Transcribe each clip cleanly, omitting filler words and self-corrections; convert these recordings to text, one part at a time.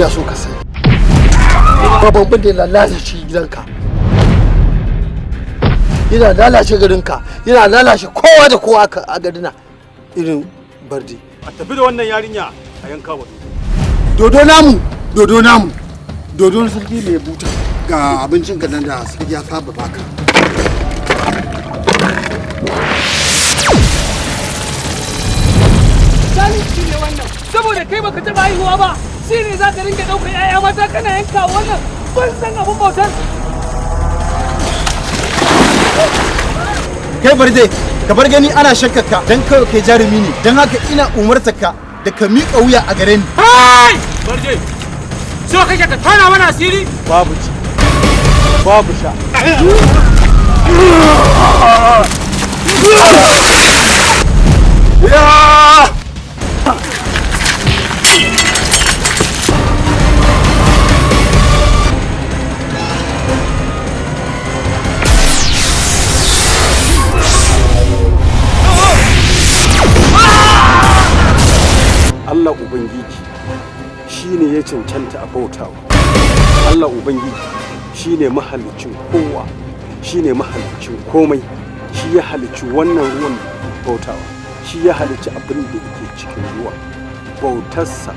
ina so ka sani babban da lalace gidanka yana lalace garinka yana lalace kowa da kowa a gadina irin barde a tafi da wannan yarinya a yanka wa dodo namu dodo na sarki mai buta ga abincin ka nan da sarki ya saba baka zalunci ne wannan saboda kai baka taɓa haihuwa ba shi ne za ka rinka ɗaukar 'ya'ya mata kana yanka wannan ban san abin bautar. Kai barde ka bar gani ana shakkaka dan kawai kai jarumi ne dan haka ina umartarka da ka miƙa wuya a gare ni. Hai! Barde! So kake ka tana mana asiri? babu ci babu sha Allah Ubangiji shi ne ya cancanta a bautawa. Allah Ubangiji shi ne mahalicin kowa, shi ne mahalicin komai, shi ya halicci wannan ruwan bautawa, shi ya halicci abin da yake cikin ruwa. Bautarsa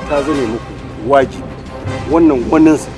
ta zame muku wajibi, wannan waninsa